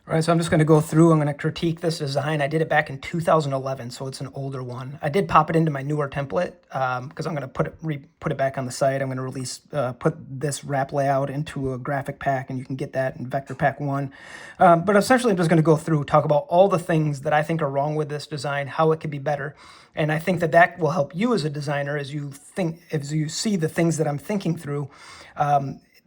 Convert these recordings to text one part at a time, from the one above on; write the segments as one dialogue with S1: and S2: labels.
S1: All right, so I'm just going to go through. I'm going to critique this design. I did it back in 2011, so it's an older one. I did pop it into my newer template because I'm going to put it back on the site. I'm going to put this wrap layout into a graphic pack, and you can get that in Vector Pack 1. But essentially, I'm just going to go through, talk about all the things that I think are wrong with this design, how it could be better. And I think that that will help you as a designer as you see the things that I'm thinking through.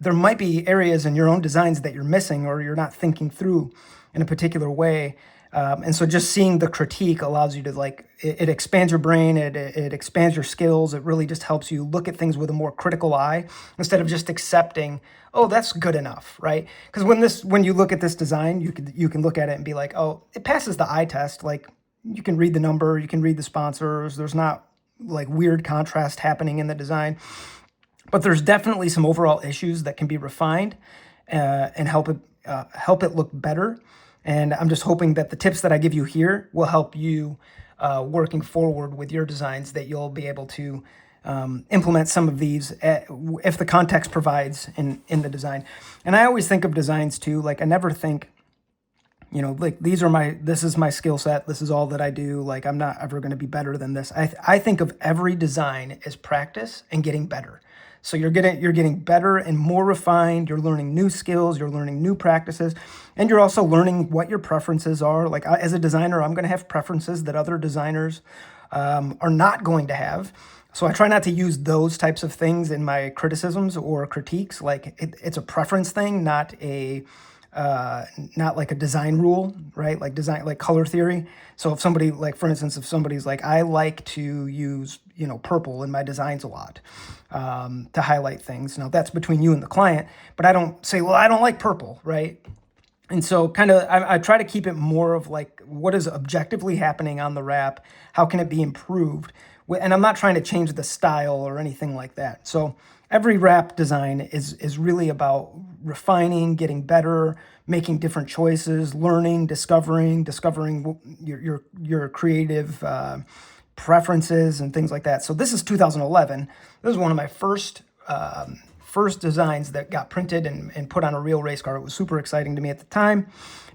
S1: There might be areas in your own designs that you're missing or you're not thinking through in a particular way. And so just seeing the critique allows you to it expands your brain, it expands your skills. It really just helps you look at things with a more critical eye instead of just accepting, oh, that's good enough, right? Because when you look at this design, you can look at it and be like, oh, it passes the eye test. Like you can read the number, you can read the sponsors. There's not like weird contrast happening in the design. But there's definitely some overall issues that can be refined and help it look better. And I'm just hoping that the tips that I give you here will help you working forward with your designs, that you'll be able to implement some of these if the context provides in the design. And I always think of designs too, like I never think, like this is my skill set. This is all that I do. Like I'm not ever going to be better than this. I think of every design as practice and getting better. So you're getting better and more refined. You're learning new skills. You're learning new practices, and you're also learning what your preferences are. Like as a designer, I'm going to have preferences that other designers are not going to have. So I try not to use those types of things in my criticisms or critiques. Like it's a preference thing, not like a design rule, right? Like color theory. So if somebody, like for instance, if somebody's like, I like to use, purple in my designs a lot to highlight things. Now that's between you and the client, but I don't say, well, I don't like purple, right? And so I try to keep it more of like, what is objectively happening on the wrap? How can it be improved? And I'm not trying to change the style or anything like that. So every wrap design is really about refining, getting better, making different choices, learning, discovering your creative preferences and things like that. So this is 2011. This is one of my first designs that got printed and put on a real race car. It was super exciting to me at the time.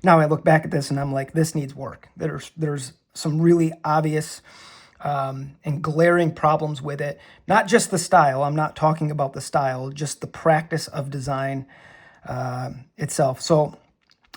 S1: Now I look back at this and I'm like, this needs work. There's some really obvious and glaring problems with it. Not just the style. I'm not talking about the style, just the practice of design itself. So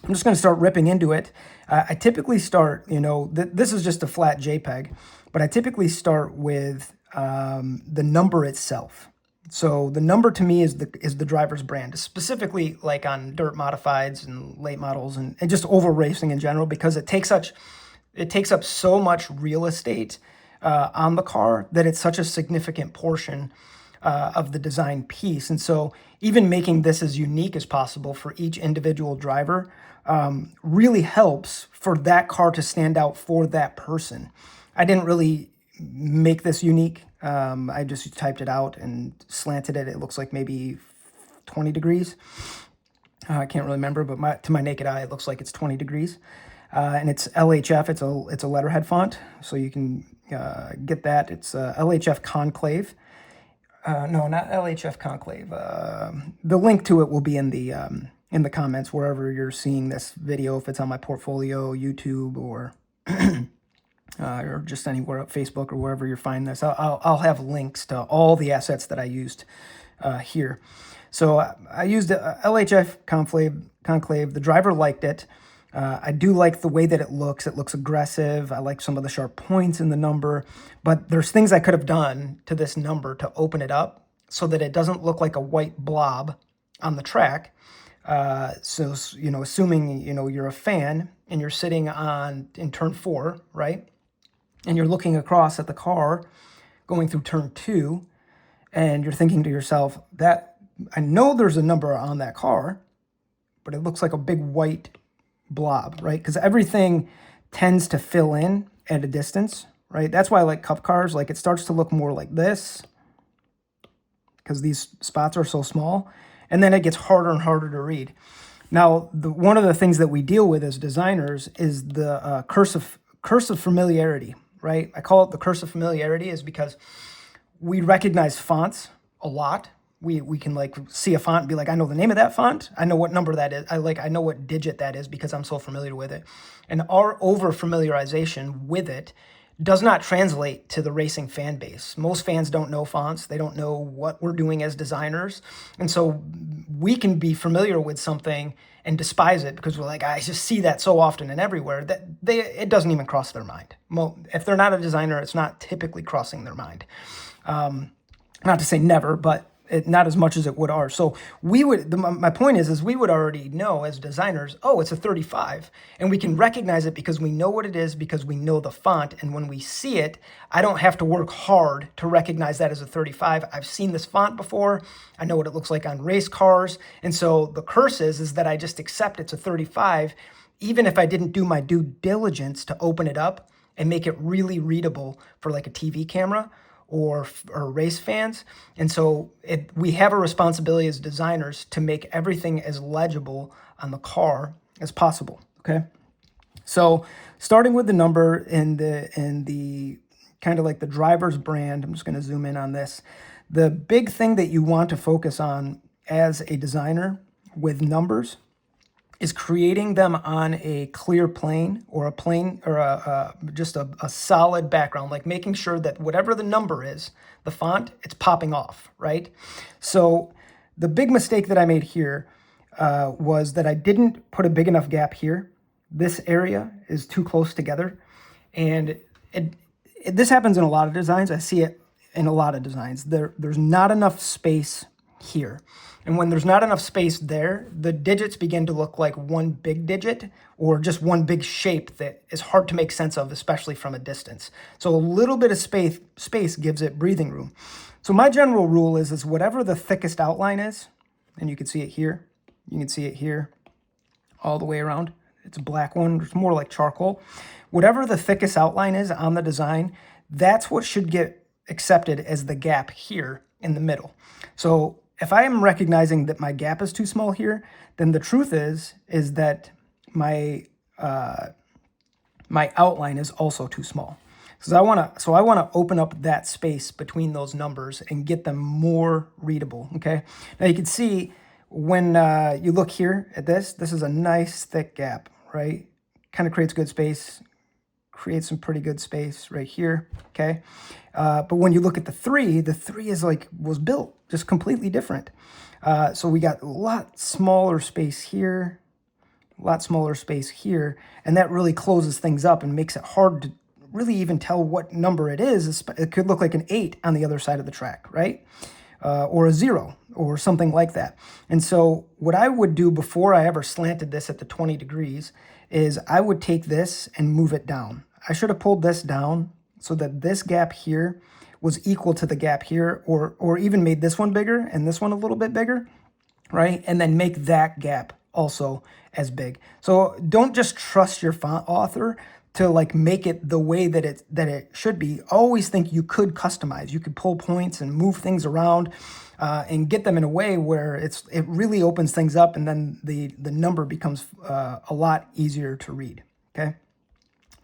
S1: I'm just going to start ripping into it. I typically start, this is just a flat JPEG, but I typically start with the number itself. So the number to me is the driver's brand, specifically like on dirt modifieds and late models and just oval racing in general, because it takes up so much real estate on the car that it's such a significant portion of the design piece. And so even making this as unique as possible for each individual driver really helps for that car to stand out for that person. I didn't really make this unique. I just typed it out and slanted it. It looks like maybe 20 degrees. I can't really remember, but to my naked eye, it looks like it's 20 degrees. And it's LHF. It's a letterhead font, so you can get that. It's LHF Conclave. No, not LHF Conclave. The link to it will be in the comments wherever you're seeing this video. If it's on my portfolio, YouTube, or just anywhere, Facebook or wherever you're finding this, I'll have links to all the assets that I used here. So I used LHF Conclave. The driver liked it. I do like the way that it looks. It looks aggressive. I like some of the sharp points in the number, but there's things I could have done to this number to open it up so that it doesn't look like a white blob on the track. So, assuming, you're a fan and you're sitting in turn 4, right? And you're looking across at the car going through turn 2, and you're thinking to yourself that I know there's a number on that car, but it looks like a big white blob, right? Because everything tends to fill in at a distance, right? That's why I like cup cars. Like it starts to look more like this because these spots are so small, and then it gets harder and harder to read. Now, one of the things that we deal with as designers is the curse of familiarity, right? I call it the curse of familiarity is because we recognize fonts a lot. we can like see a font and be like, I know the name of that font. I know what number that is. I know what digit that is because I'm so familiar with it. And our over familiarization with it does not translate to the racing fan base. Most fans don't know fonts. They don't know what we're doing as designers. And so we can be familiar with something and despise it because we're like, I just see that so often and everywhere that it doesn't even cross their mind. If they're not a designer, it's not typically crossing their mind. Not to say never, but not as much as it would ours. So we would, my point is we would already know as designers, oh, it's a 35. And we can recognize it because we know what it is, because we know the font. And when we see it, I don't have to work hard to recognize that as a 35. I've seen this font before. I know what it looks like on race cars. And so the curse is that I just accept it's a 35, even if I didn't do my due diligence to open it up and make it really readable for like a TV camera or race fans. And so we have a responsibility as designers to make everything as legible on the car as possible, okay? So starting with the number in the kind of like the driver's brand, I'm just gonna zoom in on this. The big thing that you want to focus on as a designer with numbers is creating them on a clear plane or a plane or just a solid background, like making sure that whatever the number is, the font, it's popping off, right? So the big mistake that I made here was that I didn't put a big enough gap here. This area is too close together. And this happens in a lot of designs. I see it in a lot of designs. There's not enough space here. And when there's not enough space there, the digits begin to look like one big digit or just one big shape that is hard to make sense of, especially from a distance. So a little bit of space gives it breathing room. So my general rule is whatever the thickest outline is, and you can see it here, you can see it here, all the way around. It's a black one, it's more like charcoal. Whatever the thickest outline is on the design, that's what should get accepted as the gap here in the middle. So if I am recognizing that my gap is too small here, then the truth is that my my outline is also too small. So I want to open up that space between those numbers and get them more readable. Okay. Now you can see when you look here at this is a nice thick gap, right? Kind of creates good space. Create some pretty good space right here, okay? But when you look at the three is was built just completely different. So we got a lot smaller space here, a lot smaller space here, and that really closes things up and makes it hard to really even tell what number it is. It could look like an 8 on the other side of the track, right? Or a 0 or something like that. And so what I would do before I ever slanted this at the 20 degrees is I would take this and move it down. I should have pulled this down so that this gap here was equal to the gap here, or even made this one bigger and this one a little bit bigger, right? And then make that gap also as big. So don't just trust your font author to like make it the way that it should be. Always think you could customize. You could pull points and move things around and get them in a way where it really opens things up, and then the number becomes a lot easier to read, okay?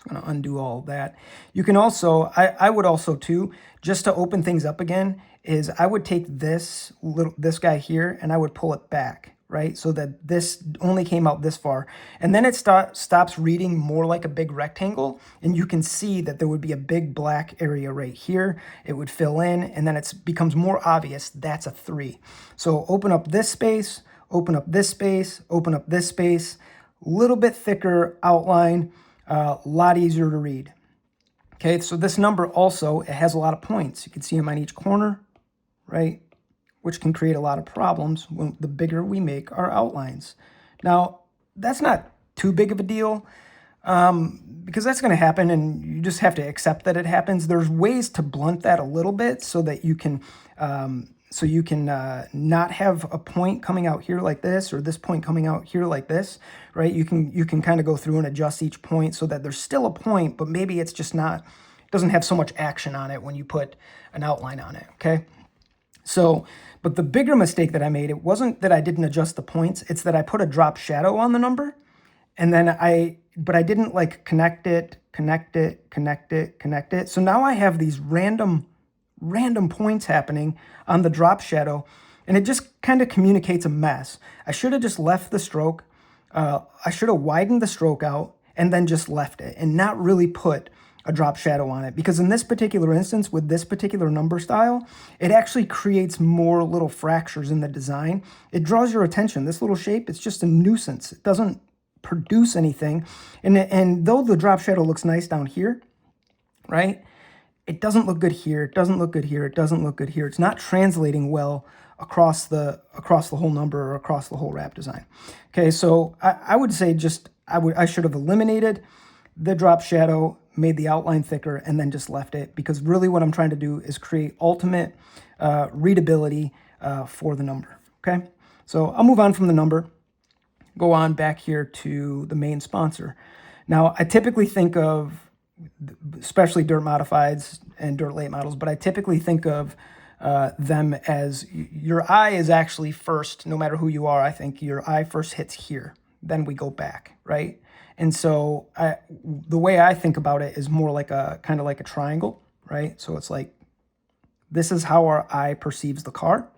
S1: I'm going to undo all that. You can also, I would also too, just to open things up again, is I would take this guy here and I would pull it back, right? So that this only came out this far. And then it stops reading more like a big rectangle. And you can see that there would be a big black area right here. It would fill in, and then it becomes more obvious that's a 3. So open up this space, open up this space, open up this space, a little bit thicker outline, a lot easier to read. Okay, so this number also, it has a lot of points. You can see them on each corner, right? Which can create a lot of problems when the bigger we make our outlines. Now, that's not too big of a deal because that's going to happen, and you just have to accept that it happens. There's ways to blunt that a little bit so that you can not have a point coming out here like this, or this point coming out here like this, right? You can kind of go through and adjust each point so that there's still a point, but maybe it's just doesn't have so much action on it when you put an outline on it, okay? So, but the bigger mistake that I made, it wasn't that I didn't adjust the points, it's that I put a drop shadow on the number, and then but I didn't like connect it. So now I have these random points happening on the drop shadow And it just kind of communicates a mess. I should have just left the stroke. I should have widened the stroke out and then just left it and not really put a drop shadow on it, because in this particular instance with this particular number style, it actually creates more little fractures in the design. It draws your attention. This little shape, it's just a nuisance. It doesn't produce anything. And though the drop shadow looks nice down here, right, it doesn't look good here. It doesn't look good here. It doesn't look good here. It's not translating well across the whole number or across the whole wrap design. Okay, so I would say I should have eliminated the drop shadow, made the outline thicker, and then just left it, because really what I'm trying to do is create ultimate readability for the number. Okay, so I'll move on from the number, go on back here to the main sponsor. Now, I typically think of, especially dirt modifieds and dirt late models, but I typically think of them as your eye is actually first, no matter who you are. I think your eye first hits here, then we go back, right? And so the way I think about it is more like a kind of like a triangle, right? So it's like, this is how our eye perceives the car.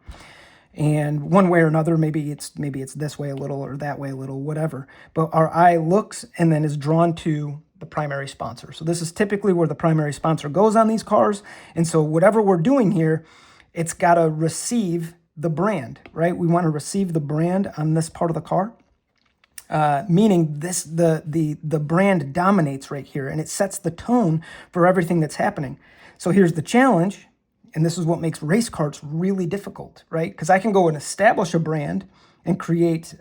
S1: And one way or another, maybe it's this way a little or that way a little, whatever. But our eye looks and then is drawn to the primary sponsor. So this is typically where the primary sponsor goes on these cars. And so whatever we're doing here, it's got to receive the brand, right? We want to receive the brand on this part of the car. Meaning the brand dominates right here, and it sets the tone for everything that's happening. So here's the challenge, and this is what makes race karts really difficult, right? Because I can go and establish a brand and create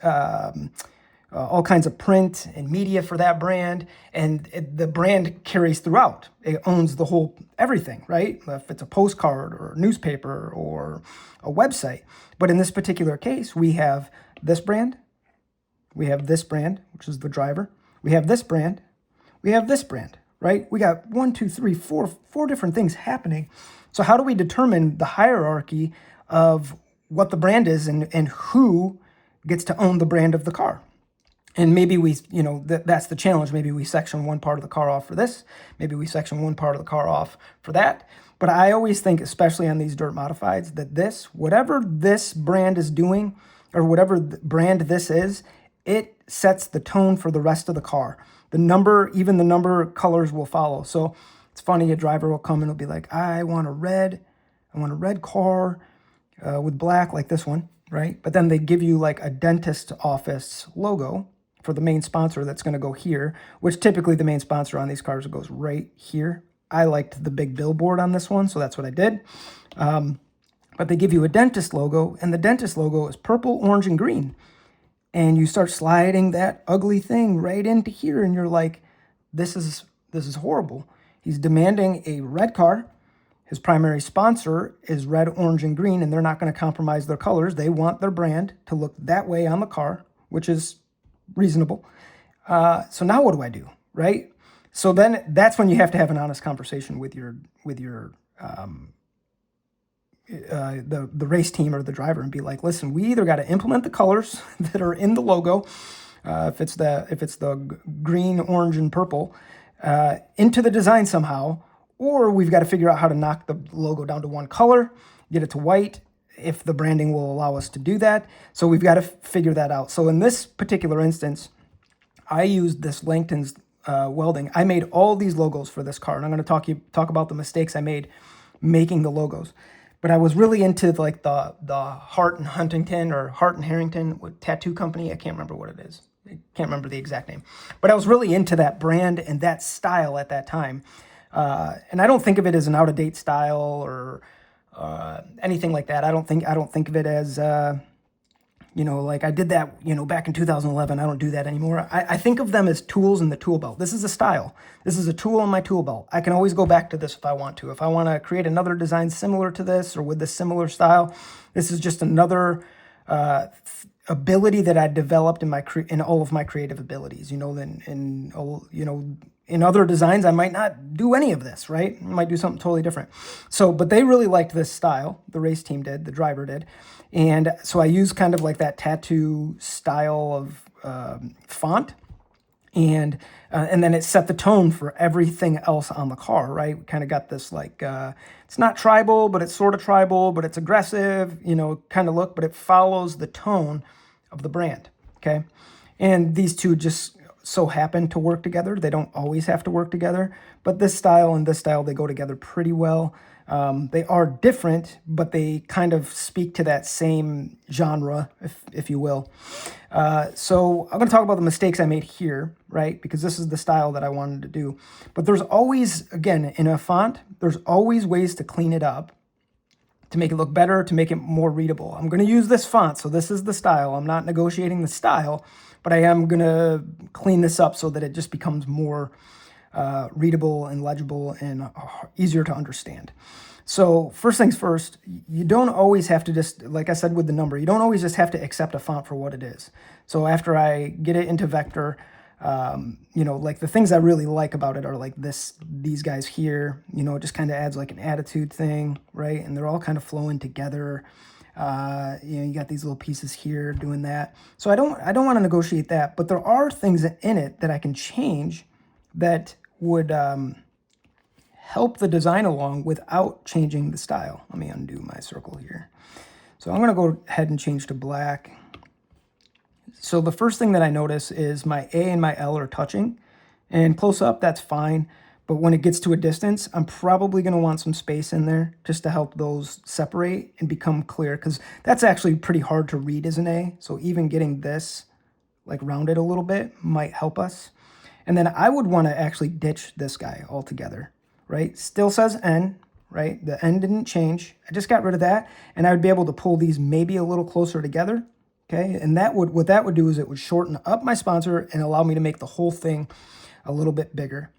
S1: all kinds of print and media for that brand, and the brand carries throughout. It owns the whole everything, right? If it's a postcard or a newspaper or a website. But in this particular case, we have this brand. We have this brand, which is the driver. We have this brand. We have this brand, right? We got 1, 2, 3, 4 different things happening. So how do we determine the hierarchy of what the brand is and who gets to own the brand of the car? And maybe we, that's the challenge. Maybe we section one part of the car off for this. Maybe we section one part of the car off for that. But I always think, especially on these dirt modifieds, that whatever this brand is doing, or whatever brand this is, it sets the tone for the rest of the car. Even the number colors will follow. So it's funny, a driver will come and will be like, I want a red car with black, like this one, right? But then they give you like a dentist office logo for the main sponsor that's going to go here, which typically the main sponsor on these cars goes right here. I liked the big billboard on this one, so that's what I did. But they give you a dentist logo, and the dentist logo is purple, orange, and green. And you start sliding that ugly thing right into here, and you're like, this is horrible. He's demanding a red car. His primary sponsor is red, orange, and green, and they're not going to compromise their colors. They want their brand to look that way on the car, which is reasonable. So now what do I do, right? So then that's when you have to have an honest conversation with your the race team or the driver and be like, listen, we either got to implement the colors that are in the logo, if it's the green, orange, and purple, into the design somehow, or we've got to figure out how to knock the logo down to one color, get it to white, if the branding will allow us to do that. So we've got to figure that out. So in this particular instance, I used this Langton's welding. I made all these logos for this car, and I'm going to talk about the mistakes I made making the logos. But I was really into like the Hart and Huntington or Hart and Harrington tattoo company. I can't remember what it is. I can't remember the exact name. But I was really into that brand and that style at that time. And I don't think of it as an out-of-date style or anything like that. I don't think of it as like I did that, back in 2011. I don't do that anymore. I think of them as tools in the tool belt. This is a style. This is a tool in my tool belt. I can always go back to this if I want to. If I want to create another design similar to this or with this similar style, this is just another ability that I developed in all of my creative abilities. In other designs, I might not do any of this, right? I might do something totally different. So, but they really liked this style. The race team did, the driver did. And so I used kind of like that tattoo style of font And then it set the tone for everything else on the car, right? We kind of got this like, it's not tribal, but it's sort of tribal, but it's aggressive, kind of look, but it follows the tone of the brand, okay? And these two just so happen to work together. They don't always have to work together, but this style and this style, they go together pretty well. They are different, but they kind of speak to that same genre, if you will. So I'm going to talk about the mistakes I made here, right? Because this is the style that I wanted to do. But there's always, again, in a font, there's always ways to clean it up, to make it look better, to make it more readable. I'm going to use this font, so this is the style. I'm not negotiating the style, but I am going to clean this up so that it just becomes more readable and legible and easier to understand. So first things first, you don't always have to just, like I said with the number, you don't always just have to accept a font for what it is. So after I get it into vector, like the things I really like about it are like these guys here, it just kind of adds like an attitude thing, right? And they're all kind of flowing together. You got these little pieces here doing that. So I don't want to negotiate that, but there are things in it that I can change that would help the design along without changing the style. Let me undo my circle here. So I'm going to go ahead and change to black. So the first thing that I notice is my A and my L are touching, and close up, that's fine. But when it gets to a distance, I'm probably going to want some space in there just to help those separate and become clear, because that's actually pretty hard to read as an A. So even getting this like rounded a little bit might help us. And then I would want to actually ditch this guy altogether, right? Still says N, right? The N didn't change. I just got rid of that, and I would be able to pull these maybe a little closer together, okay? And what that would do is it would shorten up my sponsor and allow me to make the whole thing a little bit bigger.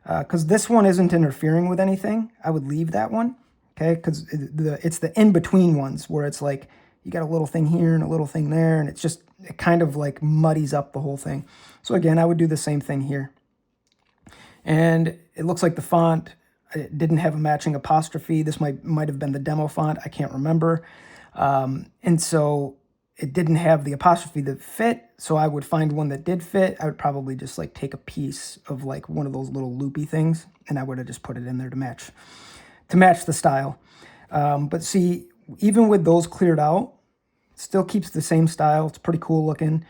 S1: Because this one isn't interfering with anything, I would leave that one, okay? Because it's the in-between ones where it's like you got a little thing here and a little thing there, and it kind of like muddies up the whole thing. So again, I would do the same thing here. And it looks like the font, it didn't have a matching apostrophe. This might have been the demo font, I can't remember. And so it didn't have the apostrophe that fit, so I would find one that did fit. I would probably just like take a piece of like one of those little loopy things, and I would have just put it in there to match the style. But see, even with those cleared out, it still keeps the same style. It's pretty cool looking.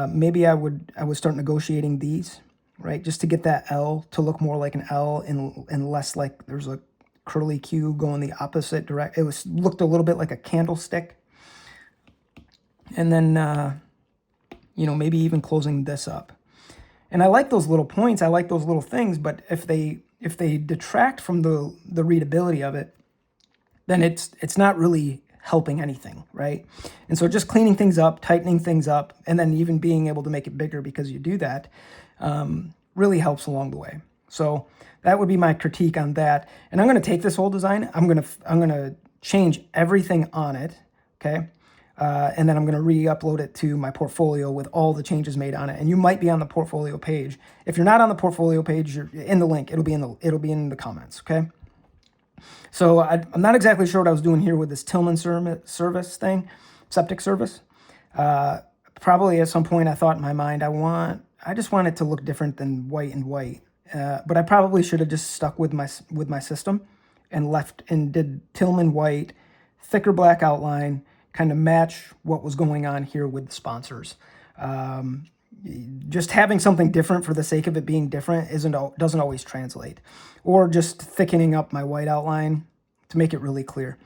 S1: Maybe I would start negotiating these, right? Just to get that L to look more like an L and less like there's a curly Q going the opposite direction. It looked a little bit like a candlestick. And then, maybe even closing this up. And I like those little points. I like those little things. But if they detract from the readability of it, then it's not really helping anything, right? And so just cleaning things up, tightening things up, and then even being able to make it bigger because you do that really helps along the way. So that would be my critique on that. And I'm going to take this whole design. I'm going to change everything on it, okay? And then I'm going to re-upload it to my portfolio with all the changes made on it. And you might be on the portfolio page. If you're not on the portfolio page, you're in the link. It'll be in the comments, okay? So I'm not exactly sure what I was doing here with this Tillman service thing, septic service. Probably at some point I thought in my mind, I just want it to look different than white and white. But I probably should have just stuck with my system and did Tillman white, thicker black outline, kind of match what was going on here with the sponsors. Just having something different for the sake of it being different doesn't always translate. Or just thickening up my white outline to make it really clear.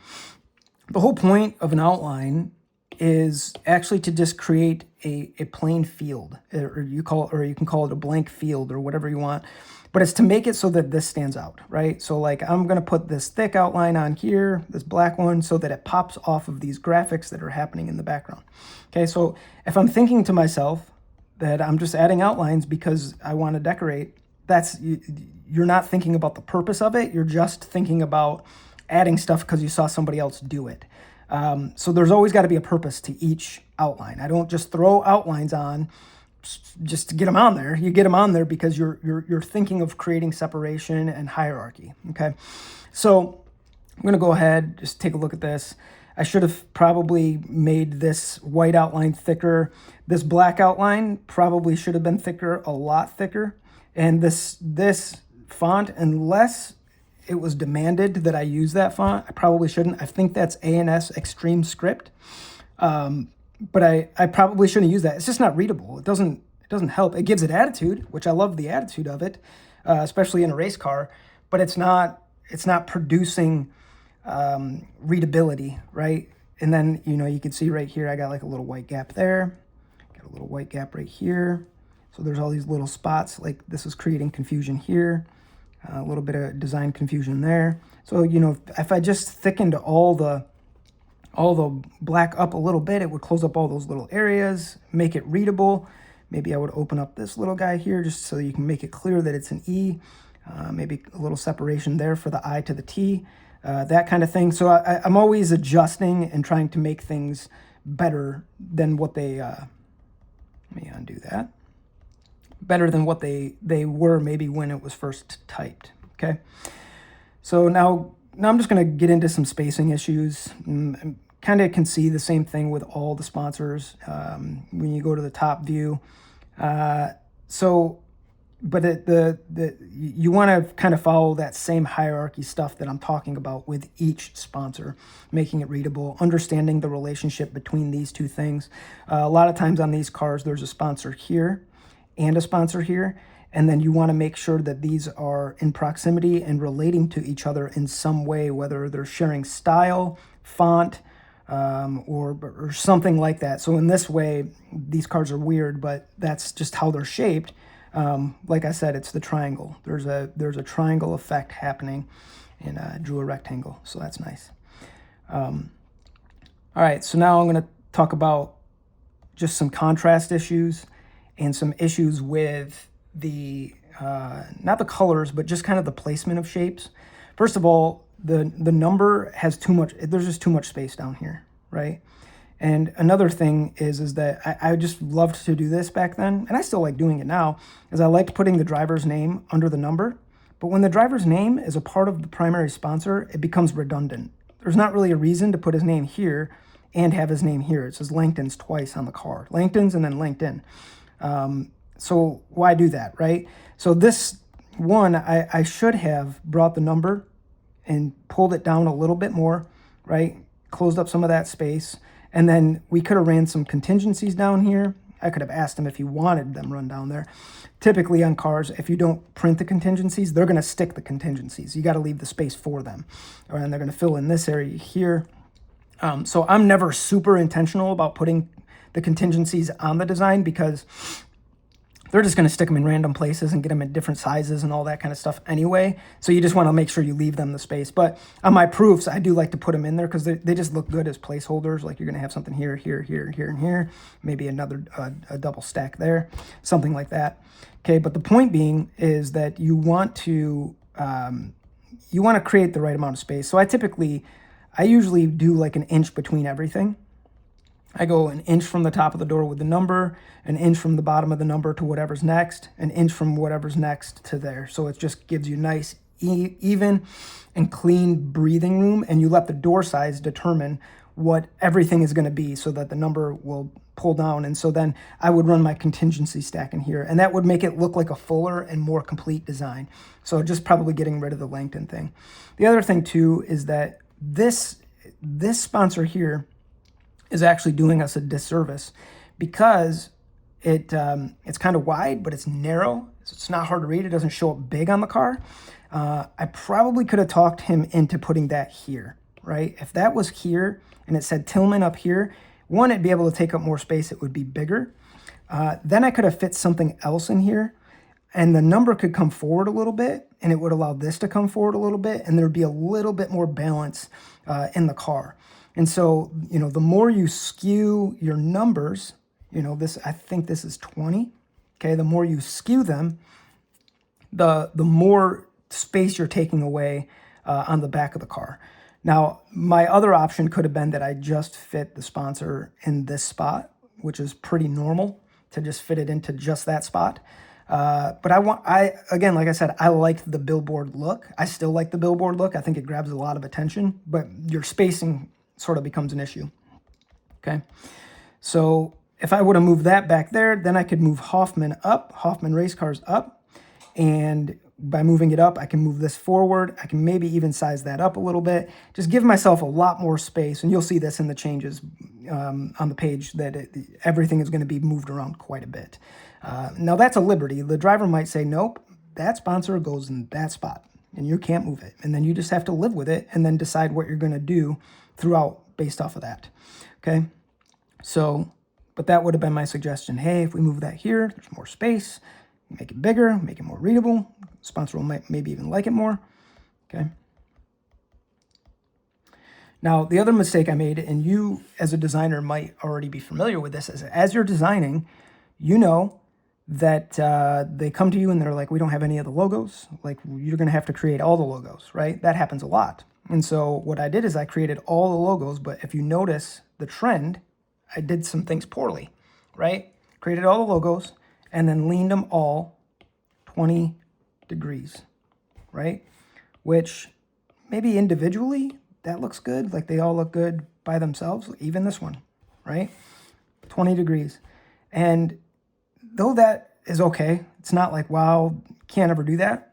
S1: The whole point of an outline is actually to just create a plain field, or you can call it a blank field or whatever you want. But it's to make it so that this stands out, right? So like I'm going to put this thick outline on here, this black one, so that it pops off of these graphics that are happening in the background. Okay, so if I'm thinking to myself that I'm just adding outlines because I want to decorate, you're not thinking about the purpose of it. You're just thinking about adding stuff because you saw somebody else do it. So there's always got to be a purpose to each outline. I don't just throw outlines on just to get them on there. You get them on there because you're thinking of creating separation and hierarchy, okay? So I'm going to go ahead, just take a look at this. I should have probably made this white outline thicker. This black outline probably should have been thicker, a lot thicker. And this font, unless it was demanded that I use that font, I probably shouldn't. I think that's A&S Extreme Script. But I probably shouldn't use that. It's just not readable. It doesn't help. It gives it attitude, which I love the attitude of it, especially in a race car, but it's not producing readability, right? And then, you can see right here, I got like a little white gap there, got a little white gap right here. So there's all these little spots, like this is creating confusion here, a little bit of design confusion there. So, if I just thickened all the black up a little bit, it would close up all those little areas, make it readable. Maybe I would open up this little guy here just so you can make it clear that it's an E. Maybe a little separation there for the I to the T, that kind of thing. So I'm always adjusting and trying to make things better than what they, let me undo that, better than what they were maybe when it was first typed, okay? So now I'm just going to get into some spacing issues. Kind of can see the same thing with all the sponsors when you go to the top view. But you want to kind of follow that same hierarchy stuff that I'm talking about with each sponsor, making it readable, understanding the relationship between these two things. A lot of times on these cars, there's a sponsor here and a sponsor here, and then you want to make sure that these are in proximity and relating to each other in some way, whether they're sharing style, font, or something like that. So in this way, these cars are weird, but that's just how they're shaped. Like I said, it's the triangle. There's a triangle effect happening, and drew a rectangle, so that's nice. All right, so now I'm going to talk about just some contrast issues and some issues with the not the colors, but just kind of the placement of shapes. First of all, the number has too much. There's just too much space down here, right? And another thing is that I just loved to do this back then, and I still like doing it now, is I liked putting the driver's name under the number. But when the driver's name is a part of the primary sponsor, it becomes redundant. There's not really a reason to put his name here and have his name here. It says Langton's twice on the car. Langton's and then LinkedIn. So why do that, right? So this one, I should have brought the number and pulled it down a little bit more, right? Closed up some of that space. And then we could have ran some contingencies down here. I could have asked him if he wanted them run down there. Typically on cars, if you don't print the contingencies, they're going to stick the contingencies. You got to leave the space for them. And they're going to fill in this area here. So I'm never super intentional about putting the contingencies on the design because they're just going to stick them in random places and get them in different sizes and all that kind of stuff anyway. So you just want to make sure you leave them the space. But on my proofs, I do like to put them in there because they just look good as placeholders. Like you're going to have something here, here, here, here, and here. Maybe another a double stack there, something like that. Okay, but the point being is that you want to create the right amount of space. So I usually do like an inch between everything. I go an inch from the top of the door with the number, an inch from the bottom of the number to whatever's next, an inch from whatever's next to there. So it just gives you nice, even and clean breathing room, and you let the door size determine what everything is going to be so that the number will pull down. And so then I would run my contingency stack in here, and that would make it look like a fuller and more complete design. So just probably getting rid of the Langton thing. The other thing too is that this sponsor here is actually doing us a disservice because it's kind of wide, but it's narrow. So it's not hard to read. It doesn't show up big on the car. I probably could have talked him into putting that here, right? If that was here and it said Tillman up here, one, it'd be able to take up more space. It would be bigger. Then I could have fit something else in here, and the number could come forward a little bit, and it would allow this to come forward a little bit, and there'd be a little bit more balance in the car. And so, the more you skew your numbers, I think this is 20. Okay, the more you skew them, the more space you're taking away on the back of the car. Now, my other option could have been that I just fit the sponsor in this spot, which is pretty normal to just fit it into just that spot. But again, like I said, I like the billboard look. I still like the billboard look. I think it grabs a lot of attention, but your spacing sort of becomes an issue. Okay, so if I would have moved that back there, then I could move Hoffman up, Hoffman race cars up, and by moving it up, I can move this forward. I can maybe even size that up a little bit. Just give myself a lot more space, and you'll see this in the changes on the page that everything is going to be moved around quite a bit. Now that's a liberty. The driver might say, nope, that sponsor goes in that spot, and you can't move it. And then you just have to live with it and then decide what you're going to do throughout based off of that. Okay, so, but that would have been my suggestion. Hey, if we move that here, there's more space. Make it bigger, make it more readable. Sponsor will maybe even like it more. Okay. Now, the other mistake I made, and you as a designer might already be familiar with this, is as you're designing, you know that they come to you and they're like, we don't have any of the logos. Like, you're going to have to create all the logos, right? That happens a lot. And so what I did is I created all the logos, but if you notice the trend, I did some things poorly, right? Created all the logos and then leaned them all 20 degrees, right? Which maybe individually that looks good, like they all look good by themselves, even this one, right? 20 degrees. And though that is okay, it's not like, wow, can't ever do that.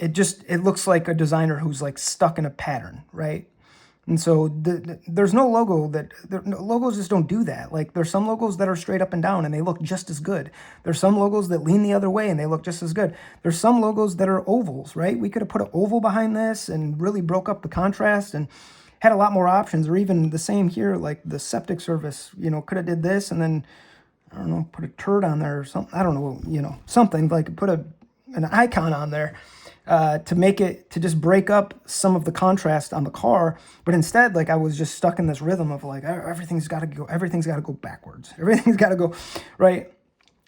S1: It looks like a designer who's like stuck in a pattern, right? And so there's no logo logos just don't do that. Like there's some logos that are straight up and down and they look just as good. There's some logos that lean the other way and they look just as good. There's some logos that are ovals, right? We could have put an oval behind this and really broke up the contrast and had a lot more options, or even the same here, like the septic service, could have did this and then, I don't know, put a turd on there or something. I don't know, something like put an icon on there. To just break up some of the contrast on the car. But instead, like I was just stuck in this rhythm of like, everything's got to go backwards. Everything's got to go right.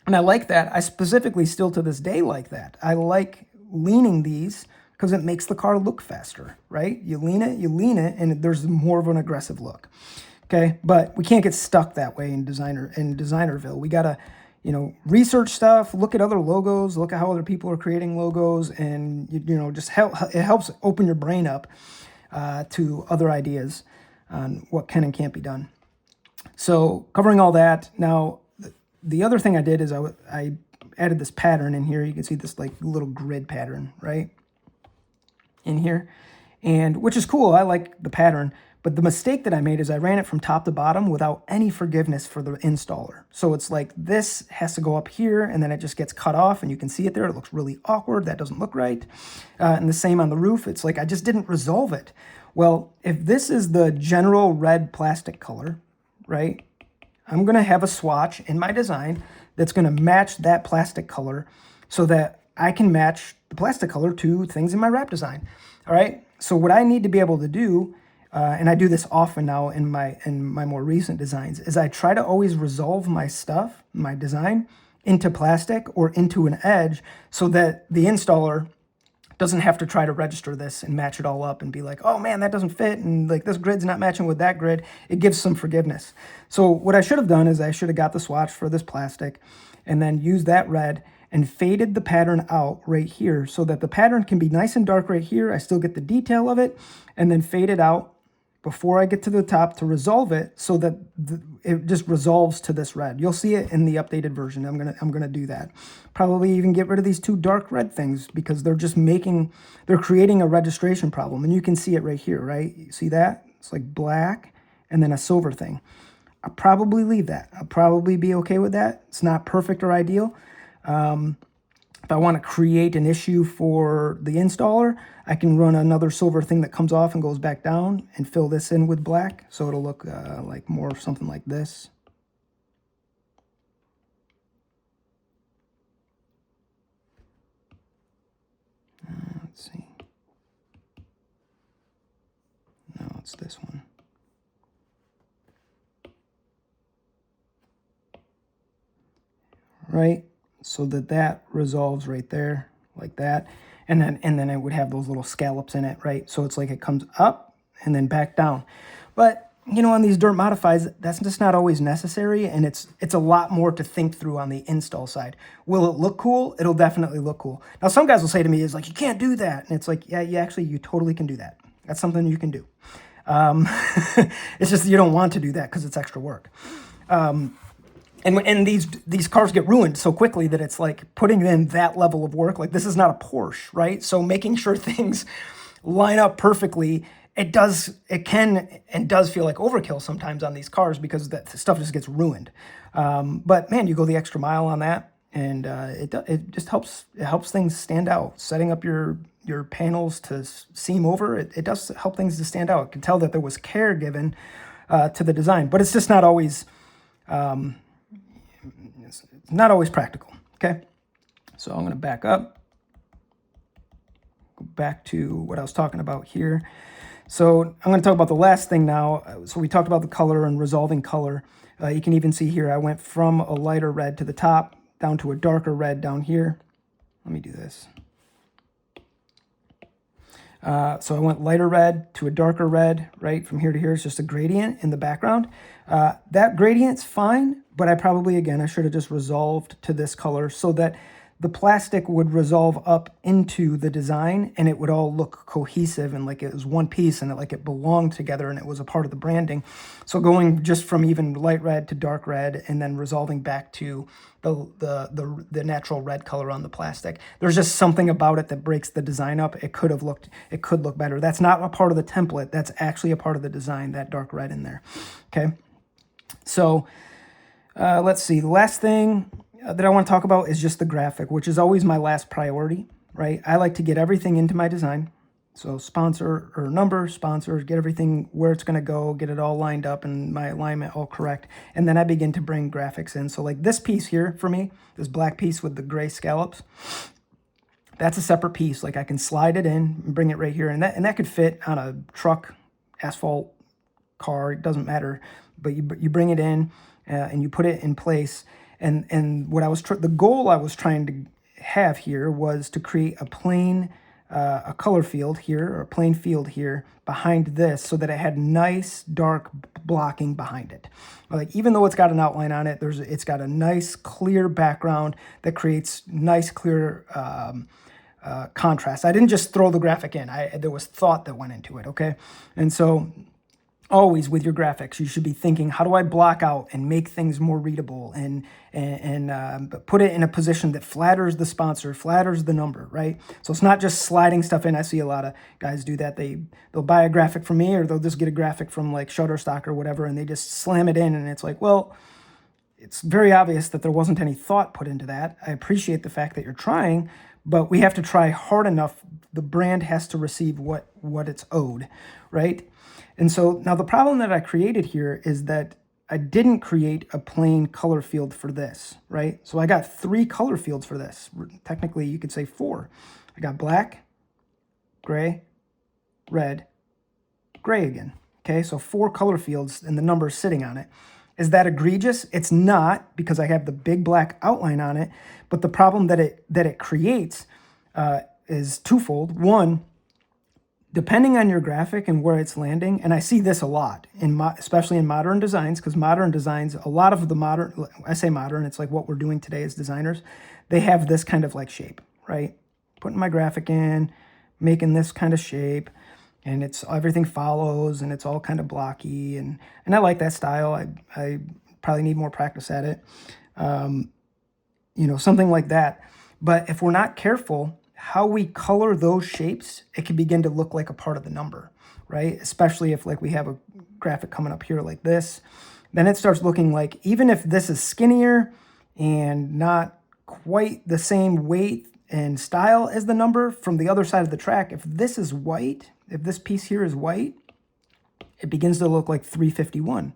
S1: And I like that. I specifically still to this day like that. I like leaning these because it makes the car look faster, right? You lean it, and there's more of an aggressive look. Okay. But we can't get stuck that way in Designerville. We got to, research stuff, look at other logos, look at how other people are creating logos, and, it helps open your brain up to other ideas on what can and can't be done. So covering all that, now the other thing I did is I added this pattern in here. You can see this like little grid pattern, right, in here, and which is cool. I like the pattern. But the mistake that I made is I ran it from top to bottom without any forgiveness for the installer. So it's like this has to go up here and then it just gets cut off and you can see it there. It looks really awkward. That doesn't look right. And the same on the roof. It's like I just didn't resolve it. Well, if this is the general red plastic color, right, I'm going to have a swatch in my design that's going to match that plastic color so that I can match the plastic color to things in my wrap design. All right. So what I need to be able to do, and I do this often now in my more recent designs, is I try to always resolve my stuff, my design, into plastic or into an edge so that the installer doesn't have to try to register this and match it all up and be like, oh man, that doesn't fit, and like this grid's not matching with that grid. It gives some forgiveness. So what I should have done is I should have got the swatch for this plastic and then used that red and faded the pattern out right here so that the pattern can be nice and dark right here. I still get the detail of it, and then fade it out before I get to the top to resolve it so that it just resolves to this red. You'll see it in the updated version. I'm gonna do that. Probably even get rid of these two dark red things because they're creating a registration problem. And you can see it right here, right? You see that? It's like black and then a silver thing. I'll probably leave that. I'll probably be okay with that. It's not perfect or ideal. If I want to create an issue for the installer, I can run another silver thing that comes off and goes back down and fill this in with black. So it'll look like more something like this. Let's see. No, it's this one. Right? So that resolves right there like that. And then it would have those little scallops in it, right? So it's like it comes up and then back down. But, on these dirt modifies, that's just not always necessary, and it's a lot more to think through on the install side. Will it look cool? It'll definitely look cool. Now, some guys will say to me, "Is like, you can't do that." And it's like, yeah, you totally can do that. That's something you can do. It's just you don't want to do that because it's extra work. And these cars get ruined so quickly that it's like putting in that level of work. Like this is not a Porsche, right? So making sure things line up perfectly, it can and does feel like overkill sometimes on these cars because that stuff just gets ruined. But man, you go the extra mile on that, and it just helps. It helps things stand out. Setting up your panels to seam over, it does help things to stand out. You can tell that there was care given to the design, but it's just not always. It's not always practical. Okay, so I'm going to back up. Go back to what I was talking about here. So I'm going to talk about the last thing now. So we talked about the color and resolving color. You can even see here I went from a lighter red to the top down to a darker red down here. Let me do this. So I went lighter red to a darker red, right? From here to here, it's just a gradient in the background. That gradient's fine, but I probably, again, I should have just resolved to this color so that the plastic would resolve up into the design and it would all look cohesive and like it was one piece and it belonged together and it was a part of the branding. So going just from even light red to dark red and then resolving back to the natural red color on the plastic. There's just something about it that breaks the design up. It could look better. That's not a part of the template. That's actually a part of the design, that dark red in there. Okay. So let's see. The last thing that I want to talk about is just the graphic, which is always my last priority, right? I like to get everything into my design. So sponsor or number, sponsor, get everything where it's going to go, get it all lined up and my alignment all correct. And then I begin to bring graphics in. So like this piece here for me, this black piece with the gray scallops, that's a separate piece. Like I can slide it in and bring it right here. And that could fit on a truck, asphalt, car, it doesn't matter. But you bring it in and you put it in place. And what I was the goal I was trying to have here was to create a plain a color field here or a plain field here behind this so that it had nice dark blocking behind it. Like even though it's got an outline on it, it's got a nice clear background that creates nice clear contrast. I didn't just throw the graphic in. There was thought that went into it. Okay, and so. Always with your graphics, you should be thinking, how do I block out and make things more readable and put it in a position that flatters the sponsor, flatters the number, right? So it's not just sliding stuff in. I see a lot of guys do that. They'll buy a graphic from me or they'll just get a graphic from like Shutterstock or whatever, and they just slam it in. And it's like, well, it's very obvious that there wasn't any thought put into that. I appreciate the fact that you're trying, but we have to try hard enough. The brand has to receive what it's owed, right? And so now the problem that I created here is that I didn't create a plain color field for this, right? So I got 3 color fields for this. Technically, you could say 4. I got black, gray, red, gray again. Okay, so 4 color fields and the numbers sitting on it. Is that egregious? It's not, because I have the big black outline on it. But the problem that it creates is twofold. One, depending on your graphic and where it's landing, and I see this a lot, especially in modern designs, because modern designs, a lot of the modern, I say modern, it's like what we're doing today as designers, they have this kind of like shape, right? Putting my graphic in, making this kind of shape, and it's everything follows, and it's all kind of blocky, and I like that style. I probably need more practice at it, something like that. But if we're not careful, how we color those shapes, it can begin to look like a part of the number, right? Especially if like we have a graphic coming up here like this, then it starts looking like, even if this is skinnier and not quite the same weight and style as the number from the other side of the track, if this is white, if this piece here is white, it begins to look like 351.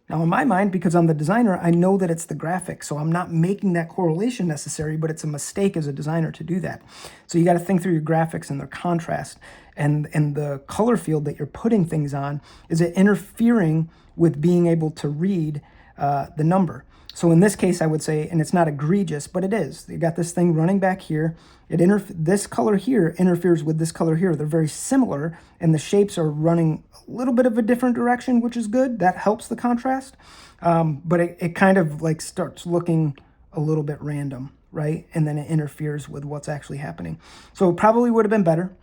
S1: Now, in my mind, because I'm the designer, I know that it's the graphic, so I'm not making that correlation necessary, but it's a mistake as a designer to do that. So you got to think through your graphics and their contrast and the color field that you're putting things on. Is it interfering with being able to read the number? So in this case, I would say, and it's not egregious, but it is. You got this thing running back here. This color here interferes with this color here. They're very similar, and the shapes are running a little bit of a different direction, which is good. That helps the contrast. But it kind of like starts looking a little bit random, right? And then it interferes with what's actually happening. So it probably would have been better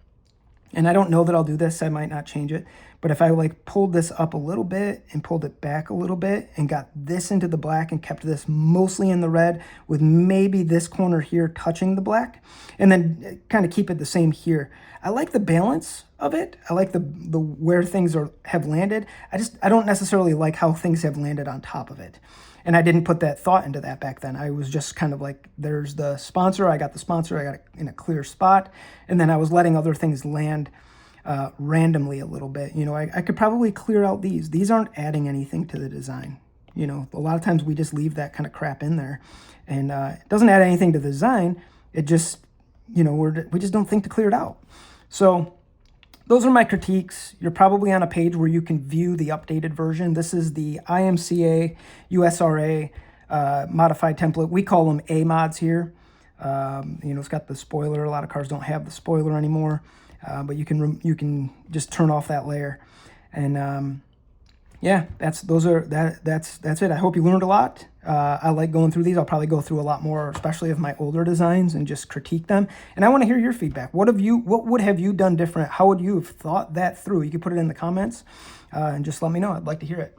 S1: And I don't know that I'll do this, I might not change it, but if I like pulled this up a little bit and pulled it back a little bit and got this into the black and kept this mostly in the red with maybe this corner here touching the black, and then kind of keep it the same here. I like the balance of it. I like the where things have landed. I don't necessarily like how things have landed on top of it. And I didn't put that thought into that back then. I was just kind of like, there's the sponsor, I got the sponsor, I got it in a clear spot, and then I was letting other things land randomly a little bit. You know, I could probably clear out these. These aren't adding anything to the design. You know, a lot of times we just leave that kind of crap in there, and it doesn't add anything to the design. It just, you know, we just don't think to clear it out. So those are my critiques. You're probably on a page where you can view the updated version. This is the IMCA USRA modified template. We call them A mods here. You know, it's got the spoiler. A lot of cars don't have the spoiler anymore, but you can just turn off that layer. And yeah, that's it. I hope you learned a lot. I like going through these. I'll probably go through a lot more, especially of my older designs, and just critique them. And I want to hear your feedback. What would have you done different? How would you have thought that through? You can put it in the comments and just let me know. I'd like to hear it.